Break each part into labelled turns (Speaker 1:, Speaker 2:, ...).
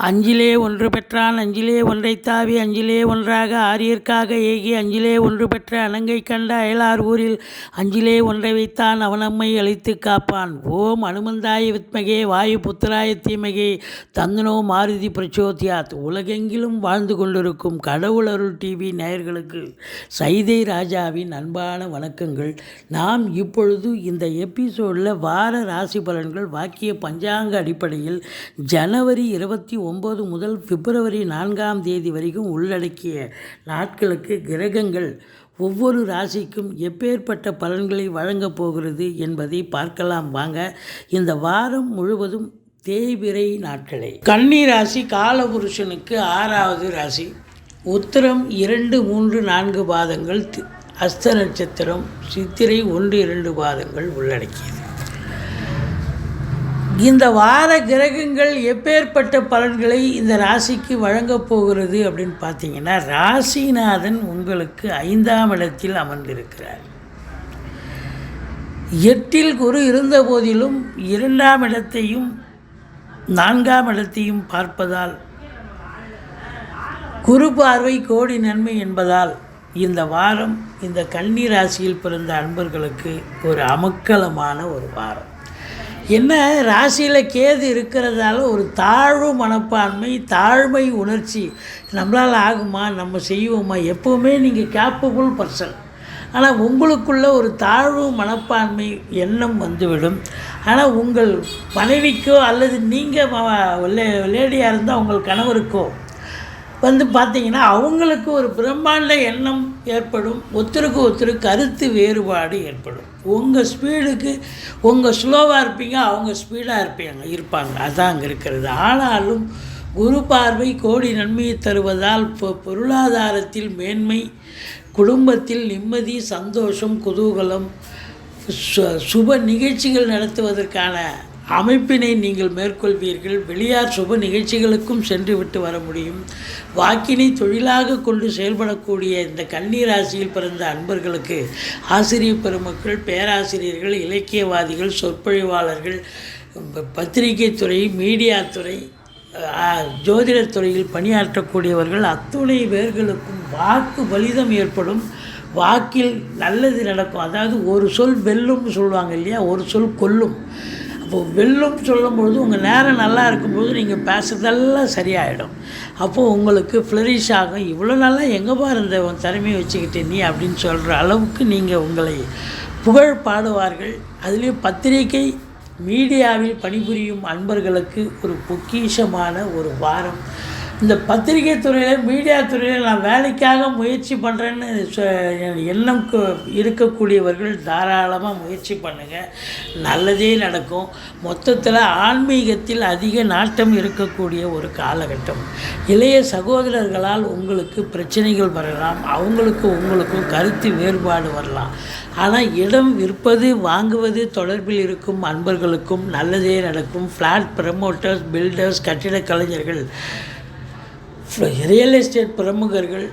Speaker 1: அஞ்சிலே ஒன்று பெற்றான் அஞ்சிலே ஒன்றைத் தாவி அஞ்சிலே ஒன்றாக ஆரியர்க்காக ஏகி அஞ்சிலே ஒன்று பெற்ற அணங்கை கண்ட அயலார் ஊரில் அஞ்சிலே ஒன்றை வைத்தான் அவனம்மை அழித்து காப்பான். ஓம் அனுமந்தாய வித்மகே வாயு புத்திராய தீமகே தந்தனோ மாருதி பிரச்சோதியாத். உலகெங்கிலும் வாழ்ந்து கொண்டிருக்கும் கடவுள் அருள் டிவி நேயர்களுக்கு சைதை ராஜாவின் அன்பான வணக்கங்கள். நாம் இப்பொழுது இந்த எபிசோடில் வார ராசி பலன்கள் வாக்கிய பஞ்சாங்க அடிப்படையில் ஜனவரி 29 முதல் பிப்ரவரி 4ஆம் தேதி வரைக்கும் உள்ளடக்கிய நாட்களுக்கு கிரகங்கள் ஒவ்வொரு ராசிக்கும் எப்பேற்பட்ட பலன்களை வழங்கப் போகிறது என்பதை பார்க்கலாம் வாங்க. இந்த வாரம் முழுவதும் தேய்பிறை நாட்களே. கன்னி ராசி காலபுருஷனுக்கு 6வது ராசி. உத்திரம் 2, 3, 4 பாதங்கள், அஸ்த நட்சத்திரம், சித்திரை 1, 2 பாதங்கள் உள்ளடக்கியது. இந்த வார கிரகங்கள் எப்பேற்பட்ட பலன்களை இந்த ராசிக்கு வழங்கப் போகிறது அப்படின்னு பார்த்தீங்கன்னா, ராசிநாதன் உங்களுக்கு 5ஆம் இடத்தில் அமர்ந்திருக்கிறார். 8இல் குரு இருந்த போதிலும் 2ஆம் இடத்தையும் 4ஆம் இடத்தையும் பார்ப்பதால் குரு பார்வை கோடி நன்மை என்பதால் இந்த வாரம் இந்த கன்னி ராசியில் பிறந்த அன்பர்களுக்கு ஒரு அமக்கலமான ஒரு வாரம். என்ன, ராசியில் கேது இருக்கிறதால ஒரு தாழ்வு மனப்பான்மை, தாழ்மை உணர்ச்சி, நம்மளால் ஆகுமா, நம்ம செய்வோமா, எப்போவுமே நீங்கள் கேப்பபிள் பர்சன், ஆனால் உங்களுக்குள்ள ஒரு தாழ்வு மனப்பான்மை எண்ணம் வந்துவிடும். ஆனால் உங்கள் மனைவிக்கோ அல்லது நீங்கள் லேடியாக இருந்தால் உங்கள் கணவருக்கோ பார்த்தீங்கன்னா அவங்களுக்கு ஒரு பிரம்மாண்ட எண்ணம் ஏற்படும். ஒருத்தருக்கு ஒருத்தருக்கு கருத்து வேறுபாடு ஏற்படும். உங்கள் ஸ்பீடுக்கு உங்கள் ஸ்லோவாக இருப்பீங்க, அவங்க ஸ்பீடாக இருப்பாங்க. அதுதான் அங்கே இருக்கிறது. ஆனாலும் குரு பார்வை கோடி நன்மையை தருவதால் பொருளாதாரத்தில் மேன்மை, குடும்பத்தில் நிம்மதி, சந்தோஷம், குதூகலம், சுப நிகழ்ச்சிகள் நடத்துவதற்கான அமைப்பினை நீங்கள் மேற்கொள்வீர்கள். வெளியார் சுப நிகழ்ச்சிகளுக்கும் சென்று விட்டு வர முடியும். வாக்கினை தொழிலாக கொண்டு செயல்படக்கூடிய இந்த கன்னி ராசியில் பிறந்த அன்பர்களுக்கு ஆசிரியர் பெருமக்கள், பேராசிரியர்கள், இலக்கியவாதிகள், சொற்பொழிவாளர்கள், பத்திரிகை துறை, மீடியா துறை, ஜோதிடத் துறையில் பணியாற்றக்கூடியவர்கள் அத்துணை பேர்களுக்கும் வாக்கு பலிதம் ஏற்படும். வாக்கில் நல்லது நடக்கும். அதாவது ஒரு சொல் வெல்லும் சொல்லுவாங்க இல்லையா, ஒரு சொல் கொல்லும். அப்போது வெல்லும் சொல்லும்பொழுது உங்கள் நேரம் நல்லா இருக்கும்பொழுது நீங்கள் பேசுறதெல்லாம் சரியாயிடும். அப்போது உங்களுக்கு ஃப்ளரிஷ் ஆகும். இவ்வளோ நல்லா எங்கேப்பா இருந்த உன் திறமையை வச்சுக்கிட்டே நீ அப்படின்னு சொல்கிற அளவுக்கு நீங்கள் உங்களை புகழ் பாடுவார்கள். அதுலேயும் பத்திரிகை மீடியாவில் பணிபுரியும் அன்பர்களுக்கு ஒரு பொக்கிஷமான ஒரு வாரம். இந்த பத்திரிகை துறையில், மீடியா துறையில் நான் வேலைக்காக முயற்சி பண்ணுறேன்னு எண்ணம் இருக்கக்கூடியவர்கள் தாராளமாக முயற்சி பண்ணுங்கள், நல்லதே நடக்கும். மொத்தத்தில் ஆன்மீகத்தில் அதிக நாட்டம் இருக்கக்கூடிய ஒரு காலகட்டம். இளைய சகோதரர்களால் உங்களுக்கு பிரச்சனைகள் வரலாம், உங்களுக்கும் கருத்து வேறுபாடு வரலாம். ஆனால் இடம் விற்பது வாங்குவது தொடர்பில் இருக்கும் அன்பர்களுக்கும் நல்லதே நடக்கும். ஃப்ளாட் ப்ரமோட்டர்ஸ், பில்டர்ஸ், கட்டிடக் கலைஞர்கள், ரியல் எஸ்டேட் பிரமுகர்கள்,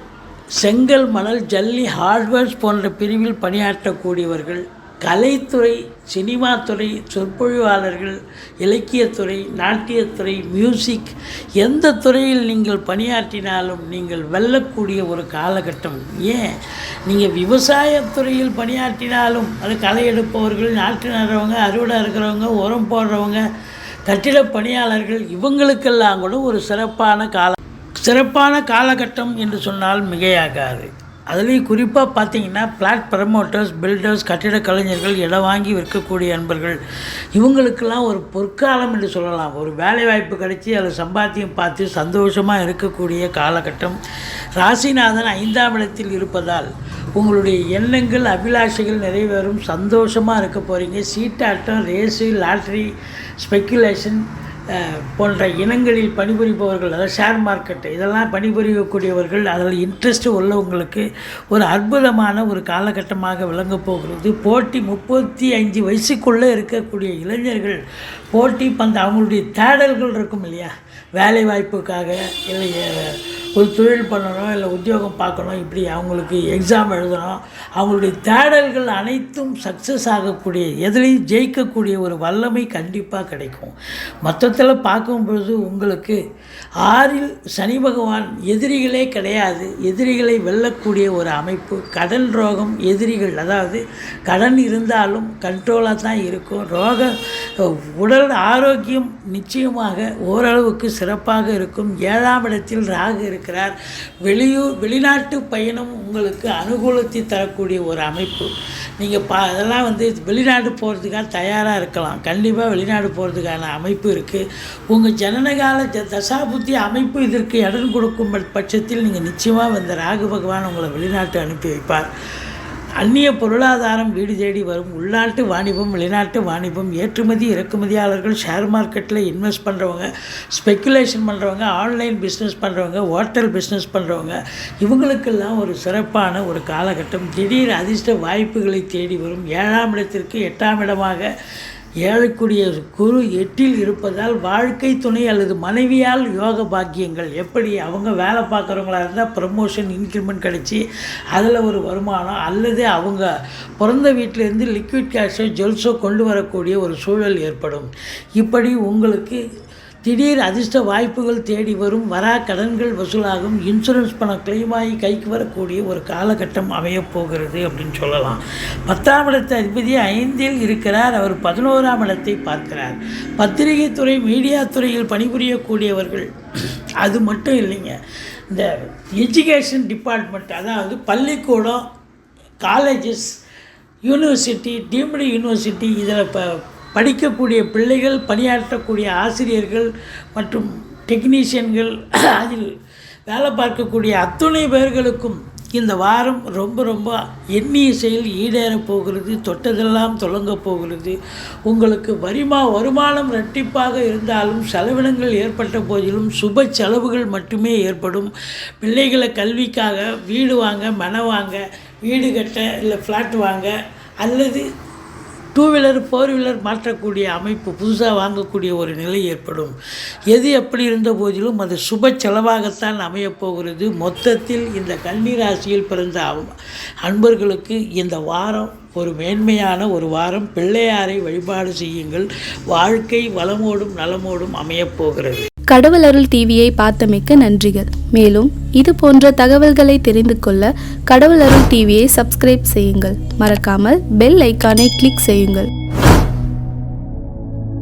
Speaker 1: செங்கல், மணல், ஜல்லி, ஹார்ட்வேர்ஸ் போன்ற பிரிவில் பணியாற்றக்கூடியவர்கள், கலைத்துறை, சினிமாத்துறை, சொற்பொழிவாளர்கள், இலக்கியத்துறை, நாட்டியத்துறை, மியூசிக், எந்த துறையில் நீங்கள் பணியாற்றினாலும் நீங்கள் வெல்லக்கூடிய ஒரு காலகட்டம். ஏன், நீங்கள் விவசாயத்துறையில் பணியாற்றினாலும் அது களை எடுப்பவர்கள், நாற்று நடுறவங்க, அறுவடை இருக்கிறவங்க, உரம் போடுறவங்க, கட்டிட பணியாளர்கள், இவங்களுக்கெல்லாம் கூட ஒரு சிறப்பான காலகட்டம் என்று சொன்னால் மிகையாகாது. அதுலேயும் குறிப்பாக பார்த்தீங்கன்னா ஃப்ளாட் ப்ரமோட்டர்ஸ், பில்டர்ஸ், கட்டிடக் கலைஞர்கள், இடம் வாங்கி விற்கக்கூடிய அன்பர்கள், இவங்களுக்கெல்லாம் ஒரு பொற்காலம் என்று சொல்லலாம். ஒரு வேலை வாய்ப்பு கிடைச்சி அதில் சம்பாத்தியம் பார்த்து சந்தோஷமாக இருக்கக்கூடிய காலகட்டம். ராசிநாதன் 5ஆம் இடத்தில் இருப்பதால் உங்களுடைய எண்ணங்கள், அபிலாஷைகள் நிறைவேறும். சந்தோஷமாக இருக்க போகிறீங்க. சீட்டாட்டம், ரேஸு, லாட்ரி, ஸ்பெக்குலேஷன் போன்ற இனங்களில் பணிபுரிபவர்கள், அதாவது ஷேர் மார்க்கெட்டு, இதெல்லாம் பணிபுரியக்கூடியவர்கள், அதில் இன்ட்ரெஸ்ட் உள்ளவங்களுக்கு ஒரு அற்புதமான ஒரு காலகட்டமாக விளங்கப் போகிறது. போட்டி 35 வயசுக்குள்ளே இருக்கக்கூடிய இளைஞர்கள் போட்டி அவங்களுடைய தேடல்கள் இருக்கும் இல்லையா, வேலை வாய்ப்புக்காக, இல்லை ஒரு தொழில் பண்ணணும், இல்லை உத்தியோகம் பார்க்கணும், இப்படி அவங்களுக்கு எக்ஸாம் எழுதணும், அவங்களுடைய தேடல்கள் அனைத்தும் சக்ஸஸ் ஆகக்கூடிய, எதுலேயும் ஜெயிக்கக்கூடிய ஒரு வல்லமை கண்டிப்பாக கிடைக்கும். மொத்தத்தில் பார்க்கும் பொழுது உங்களுக்கு 6ல் சனி பகவான் எதிரிகளே கிடையாது, எதிரிகளை வெல்லக்கூடிய ஒரு அமைப்பு. கடன் ரோகம் எதிரிகள், அதாவது கடன் இருந்தாலும் கண்ட்ரோலாக தான் இருக்கும். உடல் ஆரோக்கியம் நிச்சயமாக ஓரளவுக்கு சிறப்பாக இருக்கும். 7ஆம் இடத்தில் ராகு இருக்கிறார். வெளிநாட்டு பயணம் உங்களுக்கு அனுகூலத்தை தரக்கூடிய ஒரு அமைப்பு. நீங்கள் அதெல்லாம் வெளிநாடு போகிறதுக்காக தயாராக இருக்கலாம். கண்டிப்பாக வெளிநாடு போகிறதுக்கான அமைப்பு இருக்குது. உங்கள் ஜனனகால தசாபுத்தி அமைப்பு இதற்கு இடம் கொடுக்கும் பட்சத்தில் நீங்கள் நிச்சயமாக இந்த ராகு பகவான் உங்களை வெளிநாட்டு அனுப்பி வைப்பார். அந்நிய பொருளாதாரம் வீடு தேடி வரும். உள்நாட்டு வாணிபம், வெளிநாட்டு வாணிபம், ஏற்றுமதி இறக்குமதியாளர்கள், ஷேர் மார்க்கெட்டில் இன்வெஸ்ட் பண்ணுறவங்க, ஸ்பெக்குலேஷன் பண்ணுறவங்க, ஆன்லைன் பிஸ்னஸ் பண்ணுறவங்க, ஹோட்டல் பிஸ்னஸ் பண்ணுறவங்க, இவங்களுக்கெல்லாம் ஒரு சிறப்பான ஒரு காலகட்டம். திடீர் அதிர்ஷ்ட வாய்ப்புகளை தேடி வரும். 7ஆம் இடத்திற்கு 8ஆம் இடமாக ஏழக்கூடிய குரு 8இல் இருப்பதால் வாழ்க்கை துணை அல்லது மனைவியால் யோக பாக்கியங்கள். எப்படி அவங்க வேலை பார்க்குறவங்களா இருந்தால் ப்ரமோஷன், இன்க்ரிமெண்ட் கிடச்சி அதில் ஒரு வருமானம், அல்லது அவங்க பிறந்த வீட்டிலேருந்து லிக்விட் கேஷோ ஜுவல்ஸோ கொண்டு வரக்கூடிய ஒரு சூழல் ஏற்படும். இப்படி உங்களுக்கு திடீர் அதிர்ஷ்ட வாய்ப்புகள் தேடி வரும். வரா கடன்கள் வசூலாகும். இன்சூரன்ஸ் பணம் கிளைமாகி கைக்கு வரக்கூடிய ஒரு காலகட்டம் அமையப்போகிறது அப்படின்னு சொல்லலாம். 10ஆம் இடத்து அதிபதி 5இல் இருக்கிறார். அவர் 11ஆம் இடத்தை பார்க்கிறார். பத்திரிகை துறை, மீடியா துறையில் பணிபுரியக்கூடியவர்கள், அது மட்டும் இல்லைங்க, இந்த எஜுகேஷன் டிபார்ட்மெண்ட், அதாவது பள்ளிக்கூடம், காலேஜஸ், யூனிவர்சிட்டி, டீம்டு யூனிவர்சிட்டி, இதில் படிக்கக்கூடிய பிள்ளைகள், பணியாற்றக்கூடிய ஆசிரியர்கள் மற்றும் டெக்னீஷியன்கள், அதில் வேலை பார்க்கக்கூடிய அத்துணை பேர்களுக்கும் இந்த வாரம் ரொம்ப ரொம்ப எண்ணிய செயல் ஈடேறப் போகிறது. தொட்டதெல்லாம் தொடங்கப் போகிறது. உங்களுக்கு வருமானம் இரட்டிப்பாக இருந்தாலும் செலவினங்கள் ஏற்பட்ட போதிலும் சுப செலவுகள் மட்டுமே ஏற்படும். பிள்ளைகளை கல்விக்காக வீடு வாங்க, மனை வாங்க, வீடு கட்ட, இல்லை ஃப்ளாட் வாங்க, அல்லது 2 வீலர் 4 வீலர் மாற்றக்கூடிய அமைப்பு, புதுசாக வாங்கக்கூடிய ஒரு நிலை ஏற்படும். எது எப்படி இருந்த போதிலும் அது சுப செலவாகத்தான் அமையப்போகிறது. மொத்தத்தில் இந்த கன்னி ராசியில் பிறந்த அன்பர்களுக்கு இந்த வாரம் ஒரு மேன்மையான ஒரு வாரம். பிள்ளையாரை வழிபாடு செய்யுங்கள். வாழ்க்கை வளமோடும் நலமோடும் அமையப்போகிறது.
Speaker 2: கடவுள் அருள் டிவியை பார்த்தமைக்க நன்றிகள். மேலும் இது போன்ற தகவல்களை தெரிந்து கொள்ள கடவுள் அருள் டிவியை சப்ஸ்கிரைப் செய்யுங்கள். மறக்காமல் பெல் ஐக்கானை கிளிக் செய்யுங்கள்.